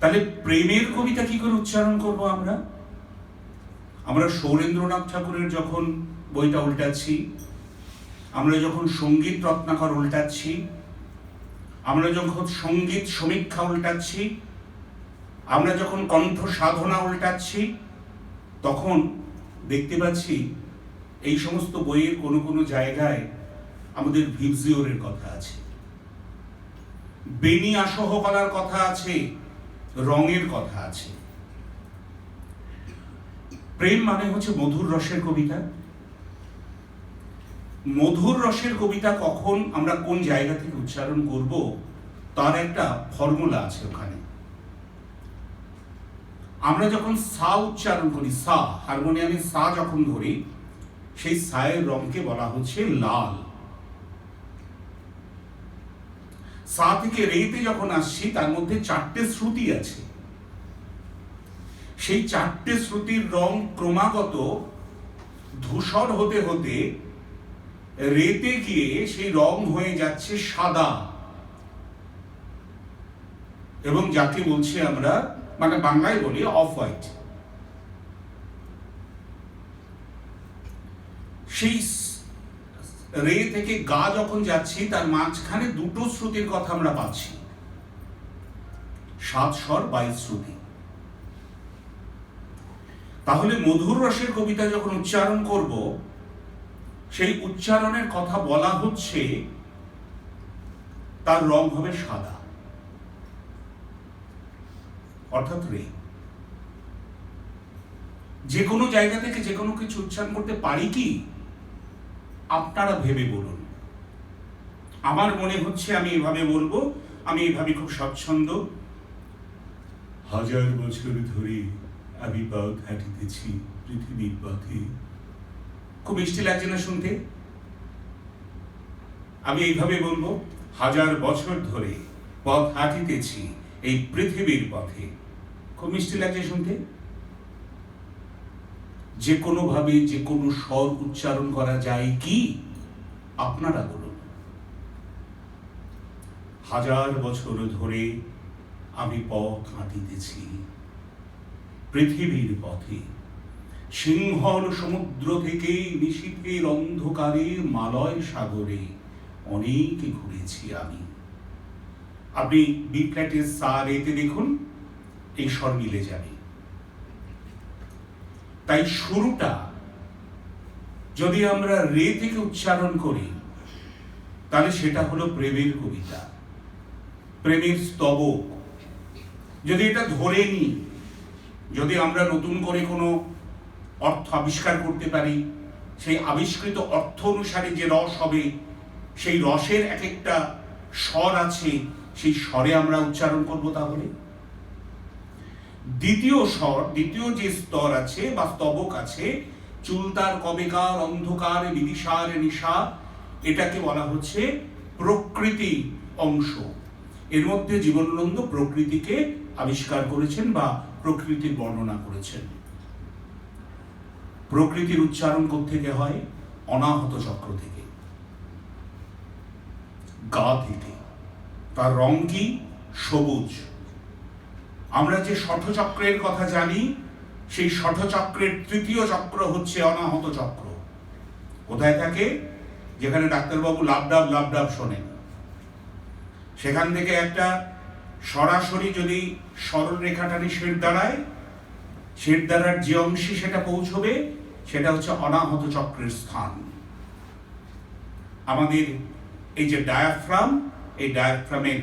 তাহলে প্রেমের কবিতা কি করে উচ্চারণ করব আমরা? আমরা সৌরেন্দ্রনাথ ঠাকুরের যখন বইটা উল্টাচ্ছি, আমরা যখন সঙ্গীত রত্নাকর উল্টাচ্ছি, আমরা যখন সঙ্গীত সমীক্ষা উল্টাচ্ছি, আমরা যখন কণ্ঠ সাধনা উল্টাচ্ছি, তখন দেখতে পাচ্ছি এই সমস্ত বইয়ের কোনো কোনো জায়গায় আমাদের ভিবজিওরের কথা আছে, বেনি আসহকলার কথা আছে, রঙের কথা আছে। প্রেম মানে হচ্ছে মধুর রসের কবিতা। মধুর রসের কবিতা কখন আমরা কোন জায়গা থেকে উচ্চারণ করব তার একটা ফর্মুলা আছে ওখানে। আমরা যখন সা উচ্চারণ করি, সা হারমোনিয়ামে সা যখন ধরি, সেই সায়ের রঙকে বলা হচ্ছে লাল। সা থেকে রেতে যখন আসছি, তার মধ্যে 4টে শ্রুতি আছে। সেই 4টে শ্রুতির রং ক্রমাগত ধূসর হতে হতে রেতে গিয়ে সেই রং হয়ে যাচ্ছে সাদা, এবং যাকে বলছি আমরা, মানে বাংলায় বলি অফ হোয়াইট। সেই রে থেকে গা যখন যাচ্ছি, তার মাঝখানে 2টো শ্রুতির কথা আমরা পাচ্ছি, 7 স্বর 22 শ্রুতি। তাহলে মধুর রসের কবিতা যখন উচ্চারণ করব, সেই উচ্চারণের কথা বলা হচ্ছে তার রং হবে সাদা, অর্থাৎ রে। যে কোনো জায়গা থেকে যে কোনো কিছু উচ্চারণ করতে পারি কি? আপনারা ভেবে বলুন। আমার মনে হচ্ছে আমি এভাবে বলবো, আমি এভাবে খুব স্বচ্ছন্দ। 1000 বছর ধরে আমি পথ হাঁটিতেছি পৃথিবীর পথে। খুব মিষ্টি লাগছে না শুনতে? আমি এইভাবে বলবো, 1000 বছর ধরে পথ হাঁটিতেছি এই পৃথিবীর পথে। খুব মিষ্টি লাগছে শুনতে? যে কোনো ভাবে যে কোনো স্বর উচ্চারণ করা যায় কি? আপনারা বলুন। 1000 বছর ধরে আমি পথ হাঁটিতেছি পৃথিবীর পথে, সিংহল সমুদ্র থেকে নিশীথের অন্ধকারে মালয় সাগরে অনেক ঘুরেছি আমি। আপনি বি ফ্ল্যাটের সা রেতে দেখুন, এই স্বর মিলে যাবে। তাই শুরুটা যদি আমরা রে থেকে উচ্চারণ করি, তাহলে সেটা হলো প্রেমের কবিতা, প্রেমের স্তবক। যদি এটা ধরে নিই, যদি আমরা নতুন করে কোনো অর্থ আবিষ্কার করতে পারি, সেই আবিষ্কৃত অর্থ অনুসারে যে রস হবে, সেই রসের এক একটা স্বর আছে, সেই স্বরে আমরা উচ্চারণ করব। তাহলে দ্বিতীয় স্বর, দ্বিতীয় যে স্তর আছে বা স্তবক আছে, চুলতার কবেকার অন্ধকার বিদিশার নিশা, এটাকে বলা হচ্ছে প্রকৃতি অংশ। এর মধ্যে জীবনানন্দ প্রকৃতিকে আবিষ্কার করেছেন বা প্রকৃতির বর্ণনা করেছেন। প্রকৃতির উচ্চারণ থেকে হয় অনাহত চক্র থেকে, গা থেকে। তার রং কি? সবুজ। আমরা যে ষঠচক্রের কথা জানি, সেই ষঠচক্রের 3য় চক্র হচ্ছে অনাহত চক্র। কোথায় থাকে? যেখানে ডাক্তারবাবু লাবডাব লাবডাব শোনেন, সেখান থেকে একটা সরাসরি যদি সরল রেখাটানি শেড দাঁড়ায়, শেড দ্বারার যে অংশে সেটা পৌঁছবে, সেটা হচ্ছে অনাহত চক্রের স্থান। আমাদের এই যে ডায়াফ্রাম, এই ডায়াফ্রামের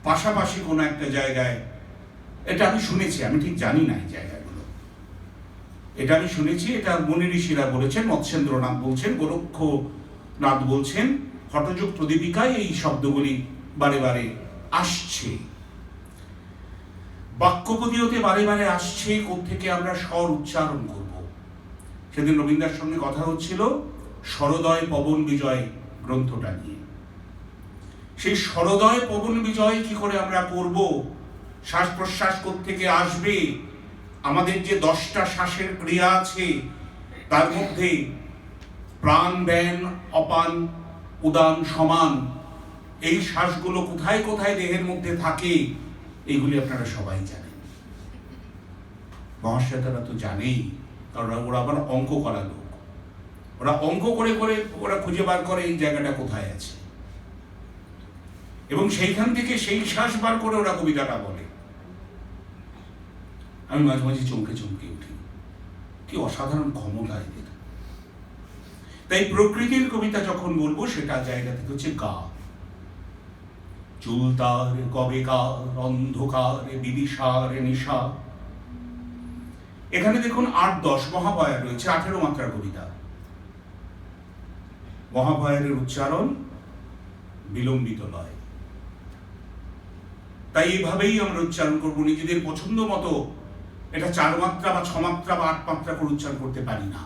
পাশাপাশি কোনো একটা জায়গায়, এটা আমি শুনেছি, আমি ঠিক জানি না এই জায়গাগুলো, এটা আমি শুনেছি, এটা মুনি ঋষিরা বলেছেন, মৎস্যেন্দ্রনাথ বলছেন, গোরক্ষনাথ বলছেন, হঠযোগ প্রদীপিকায় এই শব্দগুলি বারে বারে আসছে, বাক্যপদীয়তে বারে বারে আসছে। কোত্থেকে আমরা স্বর উচ্চারণ করব? সেদিন রবীন্দ্রের সঙ্গে কথা হচ্ছিল সরোদয় পবন বিজয় গ্রন্থটা নিয়ে। সেই সরোদয় পবন বিজয় কি করে আমরা করব? শ্বাস প্রশ্বাস কোত্থেকে আসবে? আমাদের যে 10টা শ্বাসের ক্রিয়া আছে, তার মধ্যে প্রাণ, ব্যান, অপান, উদান, সমান, এই শ্বাসগুলো কোথায় কোথায় দেহের মধ্যে থাকে, এইগুলি আপনারা সবাই জানেন। মহাশ্বেতারা তো জানেই, কারণ ওরা আবার অঙ্ক করা লোক। ওরা অঙ্ক করে করে ওরা খুঁজে বার করে এই জায়গাটা কোথায় আছে, এবং সেইখান থেকে সেই শ্বাস বার করে ওরা কবিতাটা বলে। আমি মাঝে মাঝে চমকে চমকে উঠি, কি অসাধারণ ক্ষমতা এদের। তাই প্রকৃতির কবিতা যখন বলবো, সেটা জায়গা থেকে হচ্ছে গা। চুলতার কবেকার অন্ধকার বিদিশার নিশা। এখানে দেখুন ৮-১০ মহাভয়া রয়েছে, ১৮ মাত্রার কবিতা। মহাভয়ের উচ্চারণ বিলম্বিত লয়, তাই এইভাবেই আমরা উচ্চারণ করবো। নিজেদের পছন্দ মতো এটা ৪ মাত্রা বা ৬ মাত্রা বা ৮ মাত্রা করে উচ্চারণ করতে পারি না।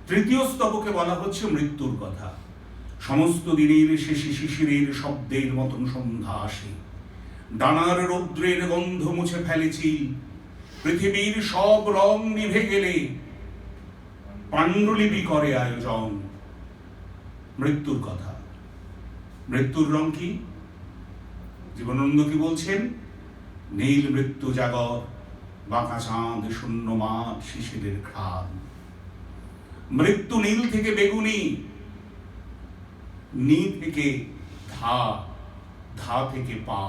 তৃতীয় স্তবকে বলা হচ্ছে মৃত্যুর কথা। সমস্ত দিনের শেষে শিশিরের শব্দের মতন সন্ধ্যা আসে, ডানার রৌদ্রের গন্ধ মুছে ফেলেছি, পৃথিবীর সব রং নিভে গেলে পাণ্ডুলিপি করে আয়োজন। মৃত্যুর কথা। মৃত্যুর রং কি? জীবনানন্দ কি বলছেন? নীল মৃত্যু জাগর, বাঁকা চাঁদ শূন্য মাঠ শিশিরের খান। মৃত্যু নীল থেকে বেগুনি, নী থেকে ধা, ধা থেকে পা।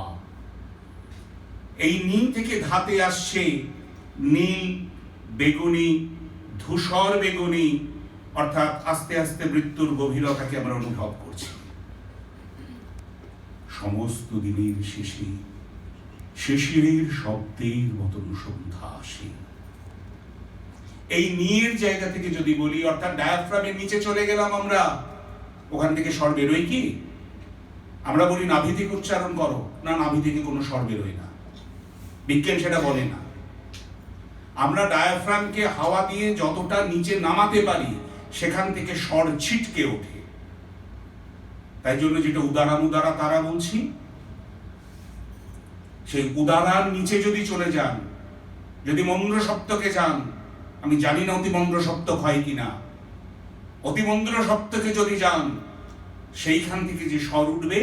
এই নী থেকে ধাতে আসছে নীল, বেগুনি, ধূসর বেগুনি, অর্থাৎ আস্তে আস্তে মৃত্যুর গভীরতাকে আমরা অনুভব করছি। সমস্ত দিনের শেষে শিশিরের শব্দের মতন সন্ধ্যা আসে। এই নিয়ের জায়গা থেকে যদি বলি, অর্থাৎ ডায়াফ্রামের নিচে চলে গেলাম আমরা, ওখান থেকে স্বর বেরোয় কি? আমরা বলি নাভি থেকে উচ্চারণ করো, না, নাভি থেকে কোনো স্বর বেরোয় না, বিজ্ঞান সেটা বলে না। আমরা ডায়াফ্রামকে হাওয়া দিয়ে যতটা নিচে নামাতে পারি, সেখান থেকে স্বর ছিটকে ওঠে। তাই জন্য যেটা উদারাম উদারা তারা বলছি, সেই উদারার নিচে যদি চলে যান, যদি মন্দ্র সপ্তকে যান, আমি জানি না অতিমন্দ্র সপ্তক হয় কিনা, অতিমন্দ্র সপ্তকে যদি যান, সেইখান থেকে যে স্বর উঠবে,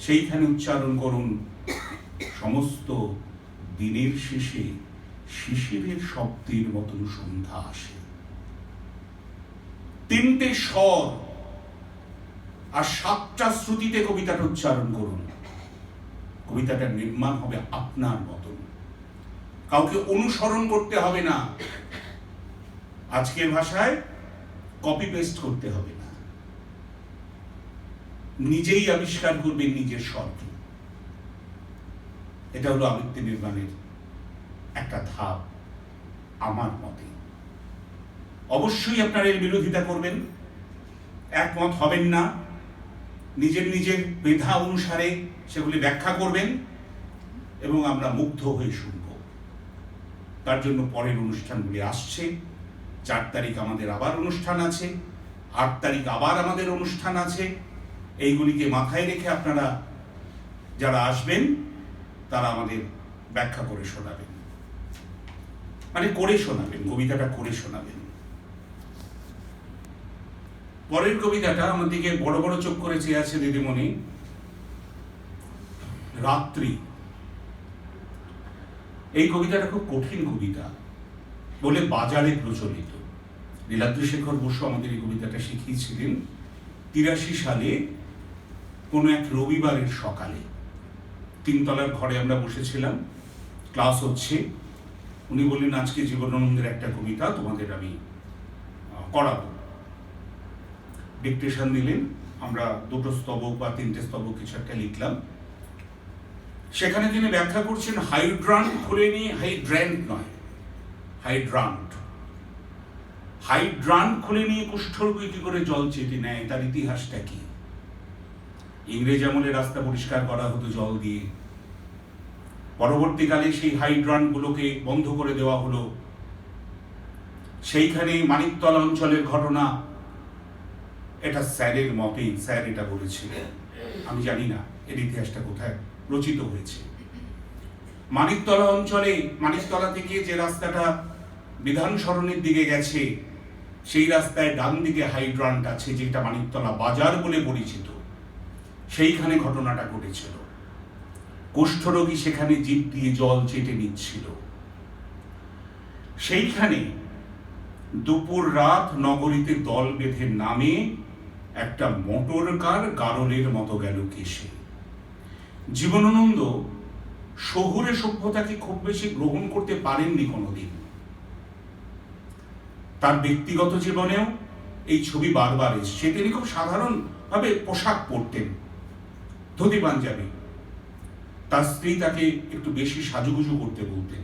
সেইখানে উচ্চারণ করুন, সমস্ত দিনের শেষে শিশিরের শব্দের মতন সন্ধ্যা আসে। 3টে স্বর আর 7টা শ্রুতিতে কবিতাটা উচ্চারণ করুন। কবিতাটার নির্মাণ হবে আপনার মতন, কাউকে অনুসরণ করতে হবে না। আজকের ভাষায় কপি পেস্ট করতে হবে না, নিজেই আবিষ্কার করবেন নিজের স্বরকে। এটা হলো আবৃত্তি নির্মাণের একটা ধাপ আমার মতে। অবশ্যই আপনারা এর বিরোধিতা করবেন, একমত হবেন না, নিজের নিজের মেধা অনুসারে সেগুলি ব্যাখ্যা করবেন, এবং আমরা মুগ্ধ হয়ে শুনব। তার জন্য পরের অনুষ্ঠানগুলি আসছে। 4 তারিখ আমাদের আবার অনুষ্ঠান আছে, 8 তারিখ আবার আমাদের অনুষ্ঠান আছে। এইগুলিকে মাথায় রেখে আপনারা যারা আসবেন, তারা আমাদের ব্যাখ্যা করে শোনাবেন, মানে করে শোনাবেন, কবিতাটা করে শোনাবেন। পরের কবিতাটা আমার দিকে বড় বড় চোখ করে চেয়ে আছে দিদিমণি। রাত্রি। এই কবিতাটা খুব কঠিন কবিতা বলে বাজারে প্রচলিত। নীলাদ্রি শেখর বসু আমাদের এই কবিতাটা শিখিয়েছিলেন 83 সালে কোনো এক রবিবারের সকালে। 3 তলার ঘরে আমরা বসেছিলাম, ক্লাস হচ্ছে। উনি বললেন, আজকে জীবনানন্দের একটা কবিতা তোমাদের আমি করাবো। ডিকটেশন দিলেন, আমরা 2টো স্তবক বা 3টে স্তবক কিছু একটা লিখলাম। সেখানে তিনি ব্যাখ্যা করছেন, হাইড্রান্ট খুলে নিয়ে, হাইড্র্যান্ট নয়, হাইড্রান্ট। হাইড্রান্ট খুলে নিয়ে কুষ্ঠরোগী কি করে জল চেটে নেয়, তার ইতিহাসটা কি? ইংরেজ আমলে রাস্তা পরিষ্কার করা হতো জল দিয়ে, পরবর্তীকালে সেই হাইড্রান্ট গুলোকে বন্ধ করে দেওয়া হলো। সেইখানে মানিকতলা অঞ্চলের ঘটনা, এটা স্যারের মতেই, স্যার এটা বলেছিলেন, আমি জানি না এর ইতিহাসটা কোথায় রচিত হয়েছে। মানিকতলা অঞ্চলে, মানিকতলা থেকে যে রাস্তাটা বিধান সরণের দিকে গেছে, সেই রাস্তায় ডান দিকে হাইড্রান্ট আছে, যেটা মানিকতলা বাজার বলে পরিচিত। সেইখানে ঘটনাটা ঘটেছিল। কুষ্ঠরোগী সেখানে জিভ দিয়ে জল চেটে নিচ্ছিল। সেইখানে দুপুর রাত নগরীতে দল বেঁধে নামে একটা মোটর কার গারলের মতো গেল কেশে। জীবনানন্দ শহুরে সভ্যতাকে খুব বেশি গ্রহণ করতে পারেননি কোনোদিন। তার ব্যক্তিগত জীবনেও এই ছবি বারবার এসছে। তিনি খুব সাধারণ ভাবে পোশাক পরতেন, ধুতি পাঞ্জাবি। তার স্ত্রী তাকে একটু বেশি সাজুগুজু করতে বলতেন।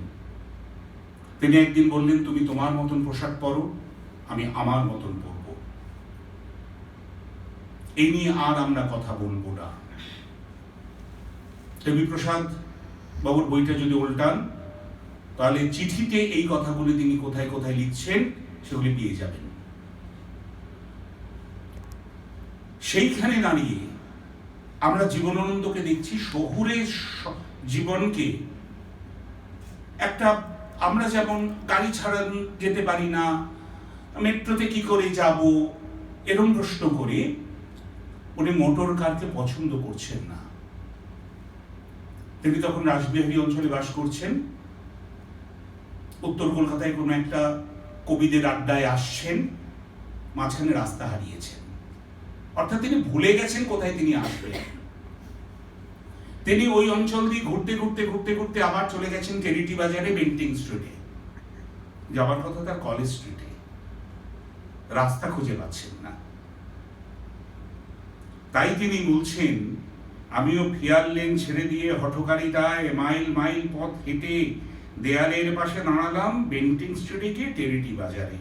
তিনি একদিন বললেন, তুমি তোমার মতন পোশাক পরো, আমি আমার মতন পরব। এই নিয়ে আর আমরা কথা বলবো না। দেবীপ্রসাদ বাবুর বইটা যদি উল্টান, তাহলে চিঠিতে এই কথাগুলি তিনি কোথায় কোথায় লিখছেন সেগুলি পেয়ে যাবেন। সেইখানে দাঁড়িয়ে আমরা জীবনানন্দকে দেখছি শহুরে জীবনকে একটা, আমরা যেমন গাড়ি ছাড়া যেতে পারি না, মেট্রোতে কি করে যাব, এরকম প্রশ্ন করে উনি মোটর কারকে পছন্দ করছেন না। তিনি তখন রাসবিহারী অঞ্চলে বাস করছেন, উত্তর কলকাতায় কোনো একটা কবিদের আড্ডায় আসছেন, মাঝখানে রাস্তা হারিয়েছেন। অর্থাৎ তিনি ভুলে গেছেন কোথায় তিনি আসবেন। তিনি ওই অঞ্চল দিয়ে ঘুরতে ঘুরতে ঘুরতে ঘুরতে আবার চলে গেছেন টেরিটি বাজারে, বেন্টিং স্ট্রিটে। যাওয়ার কথা তার কলেজ স্ট্রিটে। রাস্তা খুঁজে পাচ্ছেন না। তাই তিনি বলছেন, আমিও ফিয়ার লেন ছেড়ে দিয়ে হঠকারিতায় মাইল মাইল পথ হেঁটে দেয়ালের পাশে দাঁড়ালাম বেন্টিং স্ট্রিটে গিয়ে টেরিটি বাজারে।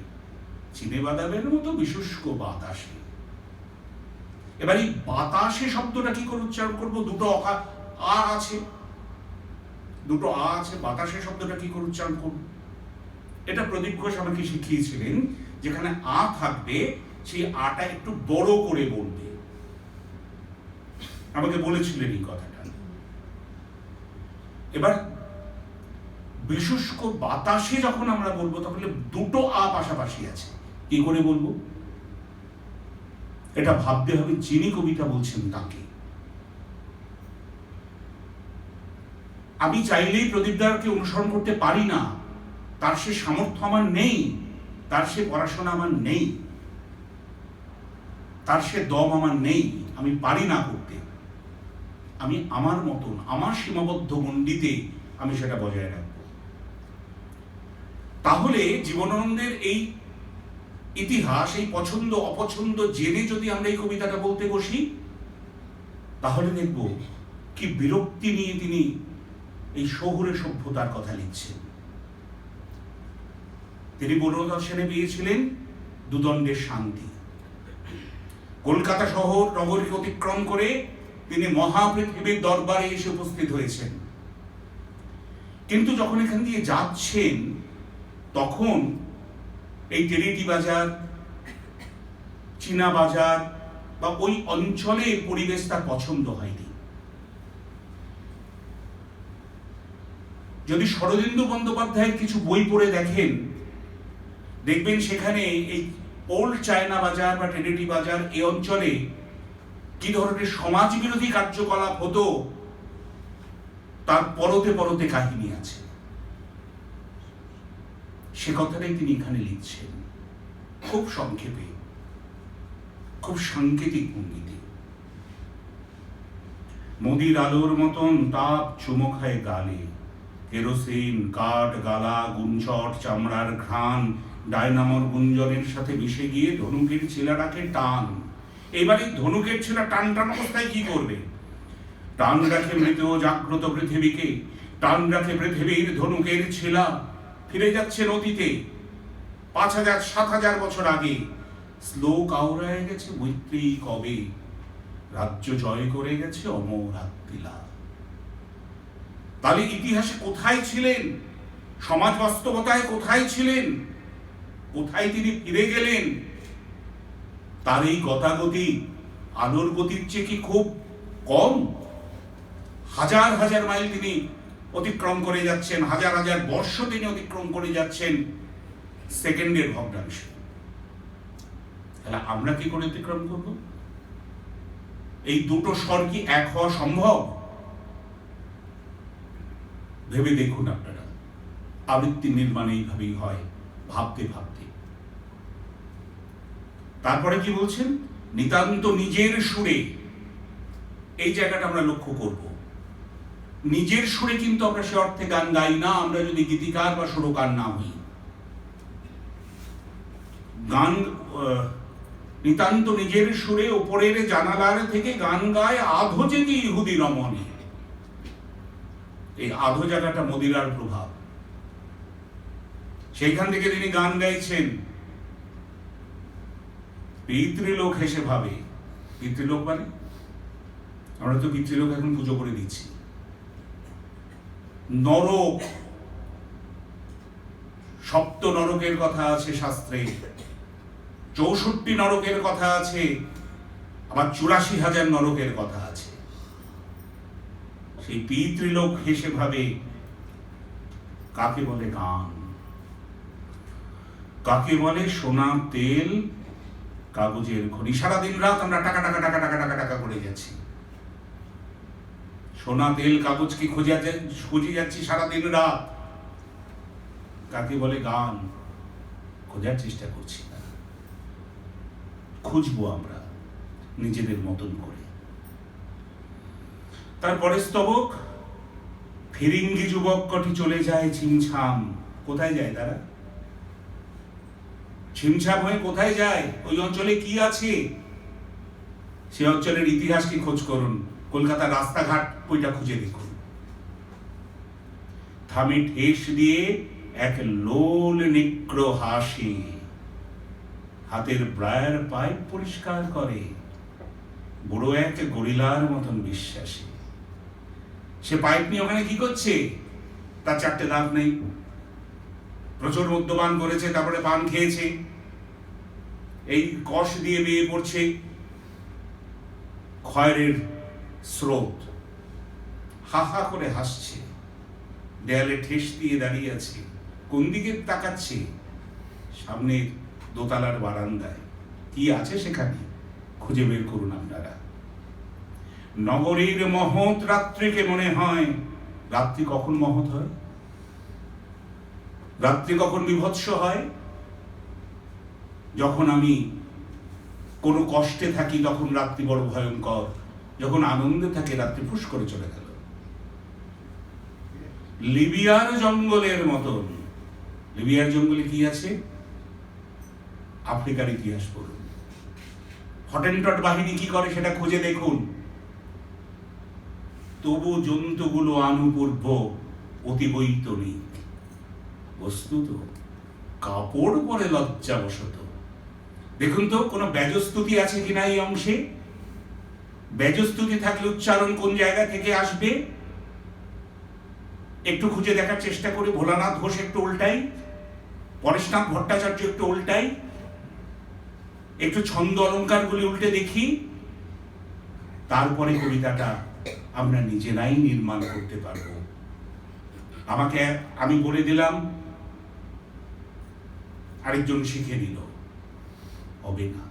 চিনে বাদামের মতো বিশুষ্ক বাতাসে। এবার এই বাতাসে শব্দটা কি করে উচ্চারণ করবো? দুটো আ আছে, দুটো আ আছে, বাতাসে শব্দটা কি করে উচ্চারণ করবো? এটা প্রদীপ ঘোষ আমাকে শিখিয়েছিলেন। যেখানে আ থাকবে সেই আটা একটু বড় করে বলবে, আমাকে বলেছিলেন এই কথাটা। এবার বিশুষ্ক বাতাসে যখন আমরা বলবো তখন দুটো আ পাশাপাশি আছে, কি করে বলবো? এটা ভাবতে হবে যিনি কবিতা বলছেন তাকে। আমি চাইলেই প্রদীপদারকে অনুসরণ করতে পারি না, তার সে সামর্থ্য আমার নেই, তার সে পড়াশোনা আমার নেই, তার সে দম আমার নেই, আমি পারি না করতে। আমি আমার মতন, আমার সীমাবদ্ধ গণ্ডিতে আমি সেটা বজায় রাখবো। তাহলে জীবনানন্দের এই ইতিহাস, এই পছন্দ অপছন্দ জেনে যদি আমরা এই কবিতাটা বলতে বসি, তাহলে দেখব কি বিরক্তি নিয়ে তিনি এই শহুরে সভ্যতার কথা লিখছেন। তিনি বনদর্শনে পেয়েছিলেন দুদণ্ডের শান্তি। কলকাতা শহর নগরীকে অতিক্রম করে তিনি মহাপৃথিবীর দরবারে এসে উপস্থিত হয়েছেন। কিন্তু যখন এখান দিয়ে যাচ্ছেন তখন এই টেরিটি বাজার, চীনা বাজার বা ওই অঞ্চলে পরিবেশ তার পছন্দ হয়নি। যদি শরদিন্দু বন্দ্যোপাধ্যায়ের কিছু বই পড়ে দেখেন, দেখবেন সেখানে এই ওল্ড চায়না বাজার বা টেরিটি বাজার এই অঞ্চলে কি ধরনের সমাজ বিরোধী কার্যকলাপ হতো তার পরতে পরতে কাহিনী আছে। সে কথাটাই তিনি এখানে লিখছেন, খুব সংক্ষেপে, খুব সাংকেতিক ভঙ্গিতে। মোদির আলোর মতন তাপ চুমো খায় গালে, কেরোসিন, কাঠ, গালা, গুঞ্চট, চামড়ার ঘ্রাণ ডায়নামোর গুঞ্জনের সাথে মিশে গিয়ে ধনুকের ছিলাটাকে টান। এবারে ধনুকের ছিলা টান টান অবস্থায় কি করবে? টান রাখে মৃত জাগ্রত পৃথিবীকে, টান রাখে পৃথিবীর ধনুকের ছিলা। ফিরে যাচ্ছেন অতীতে, 5000 7000 বছর আগে। শ্লোক আওড়ায় গেছে মৈত্রী কবে, রাজ্য জয় করে গেছে অমর আত্মিলা। তাহলে ইতিহাসে কোথায় ছিলেন? সমাজ বাস্তবতায় কোথায় ছিলেন? কোথায় তিনি ফিরে গেলেন? তার এই গতাগতি আলোর গতির চেয়ে কি খুব কম? হাজার হাজার মাইল তিনি অতিক্রম করে যাচ্ছেন, হাজার হাজার বর্ষ তিনি অতিক্রম করে যাচ্ছেন সেকেন্ডের ভগ্নাংশে। তাহলে আমরা কি করে অতিক্রম করব? এই দুটো স্বর কি এক হওয়া সম্ভব? ভেবে দেখুন আপনারা, আবৃত্তি নির্মাণ এইভাবেই হয়, ভাবতে ভাবতে। তারপরে কি বলছেন? নিতান্ত নিজের সুরে, এই জায়গাটা আমরা লক্ষ্য করব। নিজের সুরে কিন্তু আমরা সে অর্থে গান গাই না, আমরা যদি গীতিকার বা সুরকার না হই। গান নিতান্ত নিজের সুরে ওপরের জানালার থেকে গান গায় আধো যে কি ইহুদি রমণী। এই আধো জায়গাটা মদিরার প্রভাব। সেইখান থেকে তিনি গান গাইছেন। পিতৃলোক হেসে ভাবে, পিতৃলোক মানে আমরা তো পিতৃলোক এখন পুজো করে দিচ্ছি। নরক, সপ্ত নরকের কথা আছে শাস্ত্রে, 64 নরকের কথা আছে, আবার 84,000 নরকের কথা আছে। সেই পিতৃলোক হেসে ভাবে কাকে বলে গান, কাকে বলে সোনা তেল কাগজের খনি। সারাদিন রাত আমরা টাকা টাকা টাকা টাকা টাকা টাকা করে যাচ্ছি, সোনা তেল কাগজ কি খুঁজে যাচ্ছি সারাদিন রাত। কাকে বলে গান খোঁজার চেষ্টা করছি না, খুঁজবো আমরা নিজেদের মতন করে। তারপরে স্তবক, ফিরিঙ্গি যুবক কটি চলে যায় ছিমছাম। কোথায় যায় তারা? ছিমছাম হয়ে কোথায় যায়? ওই অঞ্চলে কি আছে সে অঞ্চলের ইতিহাস কি খোঁজ করুন, কলকাতার রাস্তাঘাট বইটা খুঁজে দেখুন। থামে ঠেস দিয়ে এক লোল নিগ্র হাসি, হাতের ব্রায়ার পাইপ পরিষ্কার করে, বুড়ো এক গরিলার মতন বিশ্বাসী। সে পাইপ নিয়ে ওখানে কি করছে? তার 4টে দাঁত নেই, প্রচুর মদ্যপান করেছে, তারপরে পান খেয়েছে, এই কষ দিয়ে বেয়ে পড়ছে খয়ের স্রোত, হা হা করে হাসছে, দেয়ালে ঠেস দিয়ে দাঁড়িয়ে আছে। কোন দিকে তাকাচ্ছে? সামনের দোতলার বারান্দায়। কি আছে সেখানে? খুঁজে বের করুন আপনারা। নগরীর মহৎ রাত্রিকে মনে হয়। রাত্রি কখন মহৎ হয়? রাত্রি কখন বিভৎস হয়? যখন আমি কোনো কষ্টে থাকি তখন রাত্রি বড় ভয়ঙ্কর, যখন আনন্দে থাকে রাত্রি ফুস করে চলে গেল। লিবিয়ার জঙ্গলের মতন। লিবিয়ার জঙ্গলে কি আছে? আফ্রিকার ইতিহাস পড়ুন। হটেনটট বাহিনী কি করে সেটা খুঁজে দেখুন। তবু জন্তুগুলো আনুপূর্ব, অতি বৈতনিক। বস্তুত কাপড় পরে লজ্জাবশত। দেখুন তো কোনো ব্যাজস্তুতি আছে কিনা এই অংশে? ব্যাজস্তুতি থাকলে উচ্চারণ কোন জায়গা থেকে আসবে একটু খুঁজে দেখার চেষ্টা করে। ভোলানাথ ঘোষ একটু উল্টাই, পরেশনাথ ভট্টাচার্য একটু উল্টাই, একটু ছন্দ অলঙ্কারগুলি উল্টে দেখি, তারপরে কবিতাটা আমরা নিজেরাই নির্মাণ করতে পারবো। আমি বলে দিলাম, আরেকজন শিখে দিল, হবে না।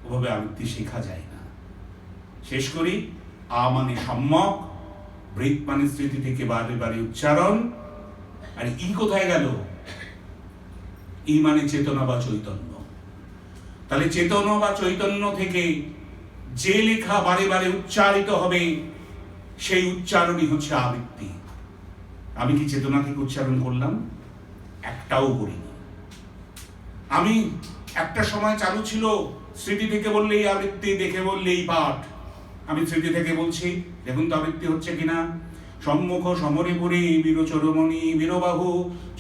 ওভাবে আবৃত্তি শেখা যায় না। শেষ করি। আ মানে সম্যক, বৃত্ত মানে স্মৃতি থেকে বারে বারে উচ্চারণ, আর ই কোথায় গেল? ই মানে চেতনা বা চৈতন্য। তাহলে চেতনা বা চৈতন্য থেকে যে লেখা বারে বারে উচ্চারিত হবে সেই উচ্চারণই হচ্ছে আবৃত্তি। আমি কি চেতনা থেকে উচ্চারণ করলাম? একটাও করিনি। আমি একটা সময় চালু ছিল স্মৃতি থেকে বললেই আবৃত্তি, দেখে বললেই পাঠ। আমি স্মৃতি থেকে বলছি, দেখুন তো আবৃত্তি হচ্ছে কিনা। সম্মুখ সমরে পুরে বীরচরমণি বীরবাহু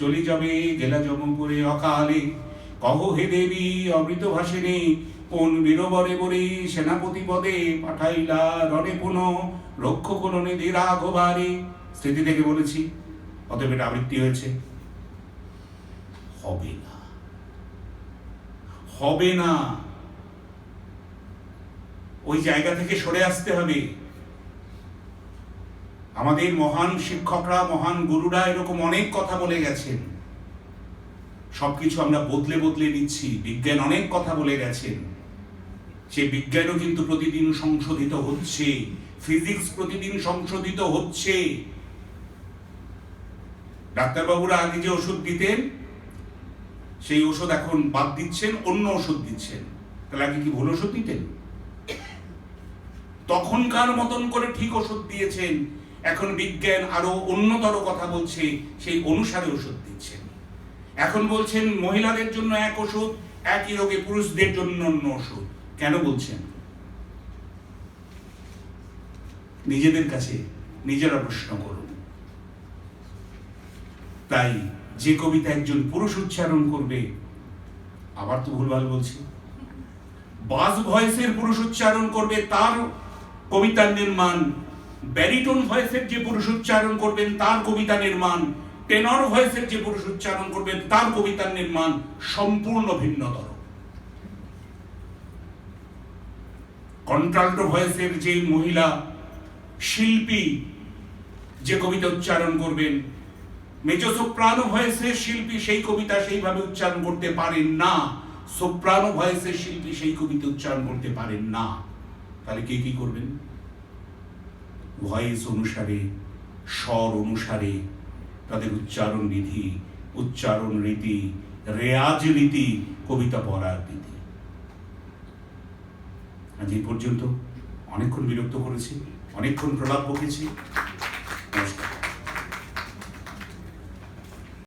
চলি যাবে গেলা যমপুরে অকালে, কহ হে দেবী অমৃত ভাসিনী কোন বীরবরে বরে সেনাপতি পদে পাঠাইলা রণে পুনঃ রক্ষ কোন নিধি রাঘবারে। স্মৃতি থেকে বলেছি, অতএব এটা আবৃত্তি হয়েছে। হবে না, হবে না। ওই জায়গা থেকে সরে আসতে হবে। আমাদের মহান শিক্ষকরা, মহান গুরুরা এরকম অনেক কথা বলে গেছেন। সবকিছু আমরা বদলে বদলে নিচ্ছি। বিজ্ঞান অনেক কথা বলে গেছেন, সেই বিজ্ঞানও কিন্তু প্রতিদিন সংশোধিত হচ্ছে। ফিজিক্স প্রতিদিন সংশোধিত হচ্ছে। ডাক্তারবাবুরা আগে যে ওষুধ দিতেন সেই ওষুধ এখন বাদ দিচ্ছেন, অন্য ওষুধ দিচ্ছেন। তাহলে আগে কি ভুল ওষুধ দিতেন? তখনকার মতন করে ঠিক ওষুধ দিয়েছেন, এখন বিজ্ঞান আরো উন্নতর কথা বলছে, সেই অনুসারে ওষুধ দিচ্ছেন। এখন বলছেন মহিলাদের জন্য এক ওষুধ, একই রোগে পুরুষদের জন্য অন্য ওষুধ। কেন বলছেন? নিজেদের কাছে নিজেরা প্রশ্ন করুন। তাই যে কবিতা একজন পুরুষ উচ্চারণ করবে, আবার তো ভুলভাল বলছি, বাস ভয়েসের পুরুষ উচ্চারণ করবে তার কবিতার নির্মাণ, ব্যারিটোন ভয়েসের যে পুরুষ উচ্চারণ করবেন তার কবিতা নির্মাণ, টেনর ভয়েসের যে পুরুষ উচ্চারণ করবেন তার কবিতার নির্মাণ সম্পূর্ণ ভিন্নতর। কন্ট্রাল্টো ভয়েসের যে মহিলা শিল্পী যে কবিতা উচ্চারণ করবেন, মেজো সোপ্রানো ভয়েসের শিল্পী সেই কবিতা সেইভাবে উচ্চারণ করতে পারেন না, সোপ্রানো ভয়েসের শিল্পী সেই কবিতা উচ্চারণ করতে পারেন না। তাহলে কে কি করবেন? ভয়েস অনুসারে, স্বর অনুসারে তাদের উচ্চারণ বিধি, উচ্চারণ রীতি, রেয়াজ রীতি, কবিতা পড়ার রীতি। আজ এই পর্যন্ত অনেকক্ষণ বিরক্ত করেছি, অনেকক্ষণ প্রলাপ বকেছি।